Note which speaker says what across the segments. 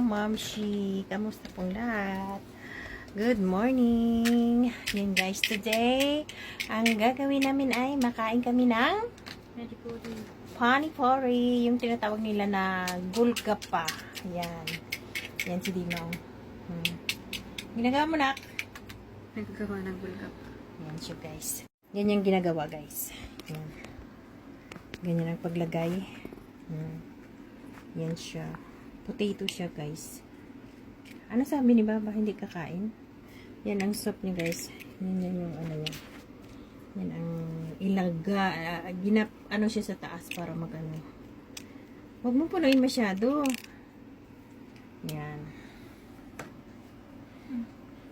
Speaker 1: mga momshi. Kamusta pong lahat? Good morning. Yan guys, today, ang gagawin namin ay makain kami ng panipuri. Yung tinatawag nila na gulgappa. Yan. Yan si Dinong. Ginagawa mo na.
Speaker 2: Nagagawa ng gulgappa.
Speaker 1: Yan siya guys. Yan yung ginagawa guys. Yan. Ganyan ang paglagay. Yan siya. Potato siya, guys. Ano sabi ni Baba? Hindi kakain? Yan ang soup niya, guys. Yan yung ano yan. Yan ang ilaga. Ano siya sa taas para magano. Huwag mo punuin masyado. Yan.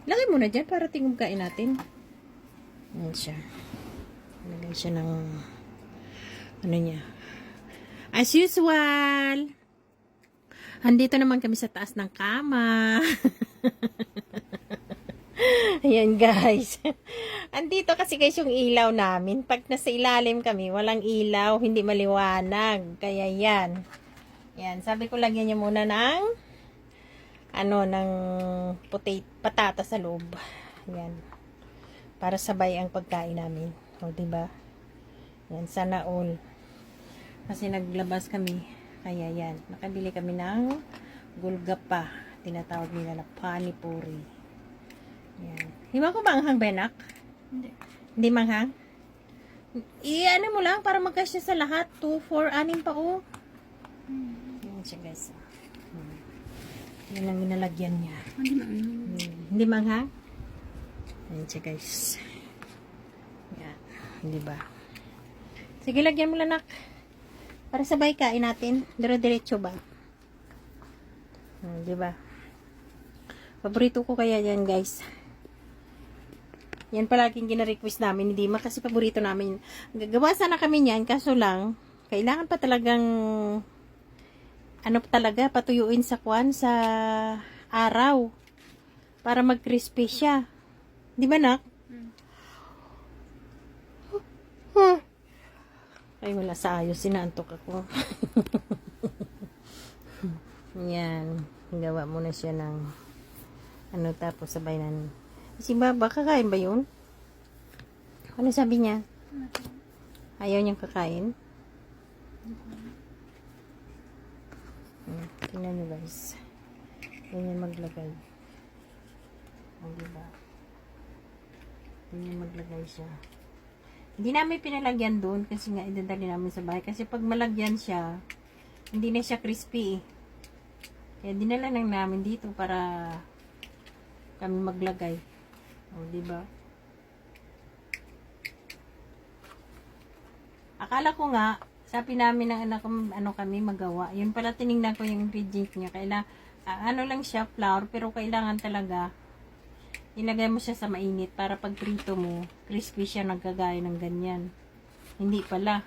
Speaker 1: Lagay mo na dyan para tingong kain natin. Yan siya. Lagay siya ng ano niya. As usual. Andito naman kami sa taas ng kama. Ayan guys. Andito kasi guys yung ilaw namin. Pag nasa ilalim kami, walang ilaw, hindi maliwanag. Kaya yan. Yan, sabi ko lagyan niya muna ng ng patata sa loob. Yan. Para sabay ang pagkain namin. O, diba? Yan, sana all. Kasi naglabas kami. Kaya yan, nakabili kami ng gulgappa. Tinatawag nila na panipuri. Yan. Hiwa ko ba anghang, Benak?
Speaker 2: Hindi.
Speaker 1: Hindi manghang? I-ano mo lang para magkasya sa lahat. 2, 4, 6 pa oh. Yan siya guys. Yan ang ginalagyan niya. Hindi manghang? Yan siya guys. Yan. Hindi ba? Sige, lagyan mo lang nak. Para sabay kain natin. Dire-diretso ba? Diba? Paborito ko kaya yan, guys. Yan palaging gina-request namin. Hindi kasi paborito namin. Gagawa sana kami niyan. Kaso lang, kailangan pa talagang patuyuin sa sa araw. Para mag-crispy siya. Di ba, nak? Ay, wala sa ayos. Sinaantok ako. Yan. Gawa muna siya ng tapos sabay na. Si Baba, kakain ba yun? Ano sabi niya? Ayaw niyang kakain? Tingnan niyo guys. Ganyan maglagay. Diba? Ganyan maglagay siya. Hindi namin pinalagyan doon kasi nga idadali namin sa bahay. Kasi pag malagyan siya, hindi na siya crispy. Kaya dinala lang namin dito para kami maglagay. O, diba? Akala ko nga, sabi namin ng anak ko, kami magawa. Yun pala tinignan ko yung ingredient niya. Kailangan, lang siya, flour, pero kailangan talaga ilagay mo siya sa mainit para pag prito mo, crispy siya, nagkagaya ng ganyan. Hindi pala.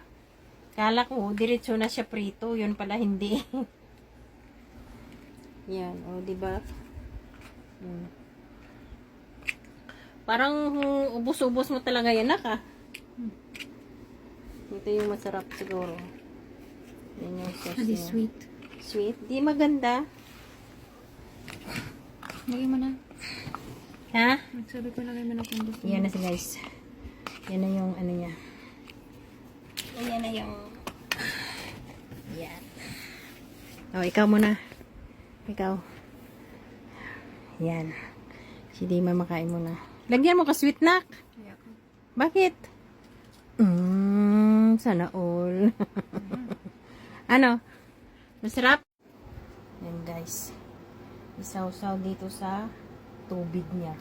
Speaker 1: Kala ko, diretso na siya prito. Yun pala, hindi. Yan, o, diba? Parang ubos-ubos mo talaga yan, naka. Ito yung masarap siguro. Yan yung sauce niya.
Speaker 2: Sweet.
Speaker 1: Sweet? Di maganda.
Speaker 2: Lagay mo na.
Speaker 1: Ha?
Speaker 2: Nagsabi ko lagay mo na kung gusto.
Speaker 1: Yan na siya guys. Yan na yung niya. Yan na yung yan. O, ikaw muna. Ikaw. Yan. Si Dima makain muna. Lagyan mo ka sweet nak. Bakit? Sana all. Ano? Masarap? Yan guys. Isaw-saw dito sa tubig niya.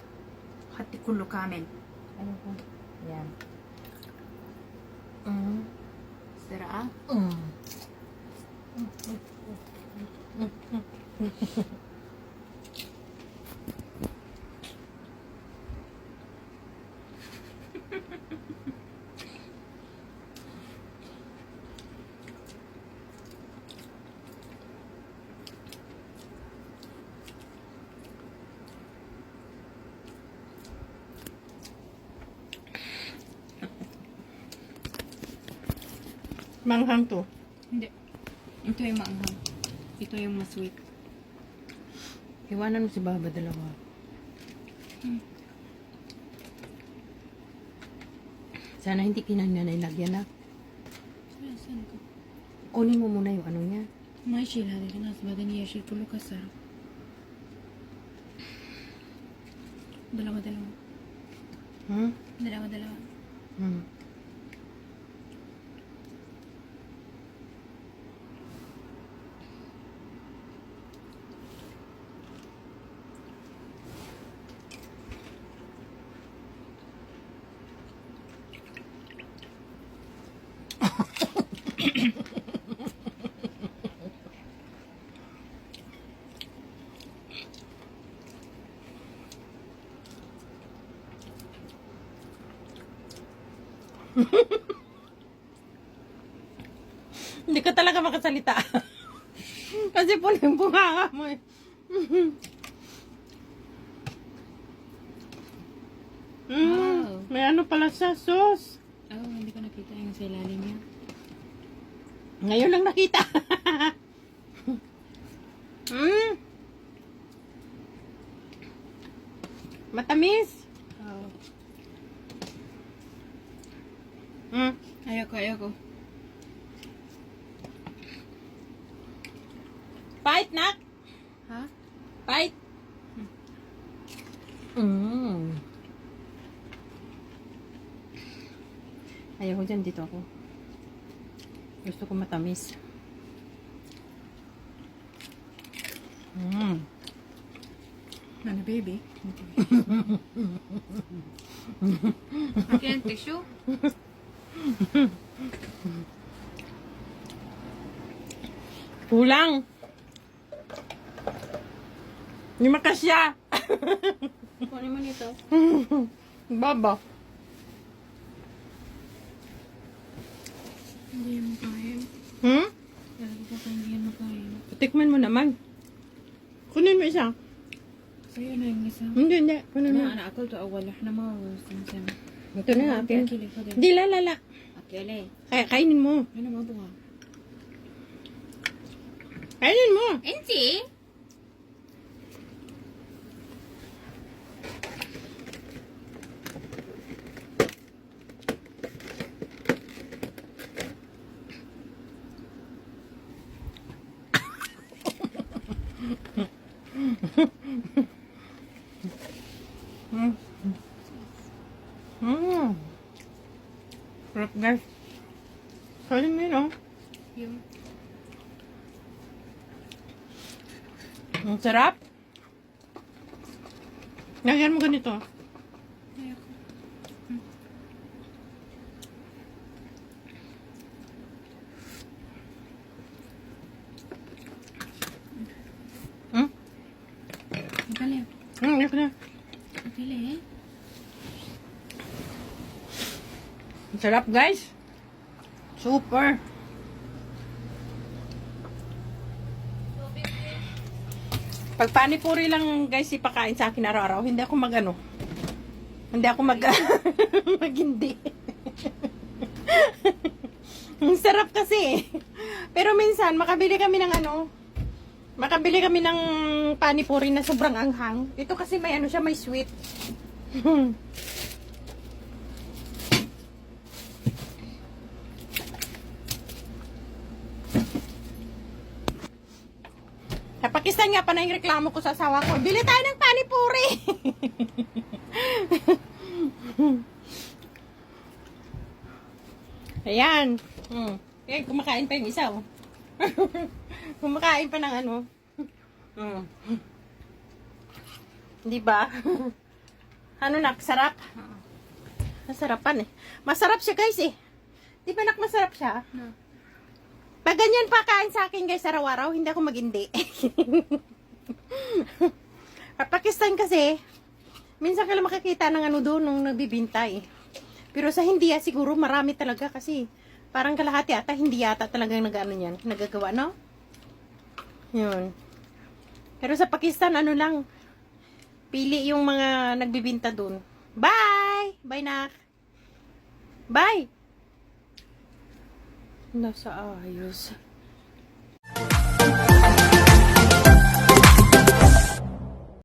Speaker 2: Hati kulo kamen.
Speaker 1: Ano po? Yan.
Speaker 2: Sarap.
Speaker 1: Manghang to.
Speaker 2: Hindi. Ito yung maanghang. Ito yung mas sweet.
Speaker 1: Iwanan mo si Baba dalawa. Sana hindi kinananay lagyan na.
Speaker 2: Saan ko?
Speaker 1: Kunin mo muna yung ano niya.
Speaker 2: ما يشيل هذا الناس بعدين يشيل كله كسر. دلوا.
Speaker 1: Hmm?
Speaker 2: دلوا.
Speaker 1: Hmm. Hindi ka talaga makasalita. Kasi punong-bunga mo eh.
Speaker 2: Wow.
Speaker 1: May ano pala sa sauce.
Speaker 2: Oh, hindi ko nakita yung sa ilalim niya.
Speaker 1: Ngayon lang nakita. Matamis.
Speaker 2: Oh.
Speaker 1: Mm.
Speaker 2: Ayoko.
Speaker 1: Fight, nak.
Speaker 2: Ha?
Speaker 1: Fight. Ayaw ko dyan, dito ako. Gusto ko matamis.
Speaker 2: Ano, baby? Akin, tissue?
Speaker 1: Kulang. Hindi makasya.
Speaker 2: Kunin mo nito.
Speaker 1: Baba.
Speaker 2: Hindi yan makain. Talaga ko hindi yan makain.
Speaker 1: Tikman mo naman. Kunin mo isa.
Speaker 2: Sa'yo na yung isa.
Speaker 1: Hindi. Kunin mo.
Speaker 2: أنا أكلته أول إحنا ما سمسم.
Speaker 1: Ito na natin.
Speaker 2: أكلي خذي.
Speaker 1: Hindi, lala.
Speaker 2: أكلي.
Speaker 1: Kainin mo.
Speaker 2: أنا ما أبغى.
Speaker 1: Kainin mo.
Speaker 2: أنتي؟
Speaker 1: Sarap, guys. Kainin mo yun, oh.
Speaker 2: Yung.
Speaker 1: Ang sarap. Lagyan mo ganito.
Speaker 2: Ayoko. أكلي.
Speaker 1: Ayoko na.
Speaker 2: أكلي.
Speaker 1: Ang sarap, guys. Super. Pag panipuri lang, guys, ipakain sa akin araw-araw, hindi ako mag-ano. Hindi ako mag-hindi. Ang sarap kasi. Pero minsan, makabili kami ng panipuri na sobrang anghang. Ito kasi may ano siya, may sweet. Sa Pakistan nga pa na yung reklamo ko sa asawa ko. Bili tayo ng panipuri. Ayan. Ayan, kumakain pa yung isa. Oh. Kumakain pa ng ano. Di ba? Ano nak, sarap? Masarapan eh. Masarap siya guys eh. Di ba nak, masarap siya?
Speaker 2: No.
Speaker 1: Pag ganyan pa kain sa akin guys araw-araw, hindi ako mag-hindi. At Pakistan kasi, minsan ka lang makakita ng ano doon nung nagbibinta eh. Pero sa India siguro marami talaga kasi parang kalahati ata, hindi yata talagang nag-ano yan, nagagawa, no? Yun. Pero sa Pakistan, ano lang, pili yung mga nagbibinta doon. Bye! Bye, nak! Bye! Nasa ayos.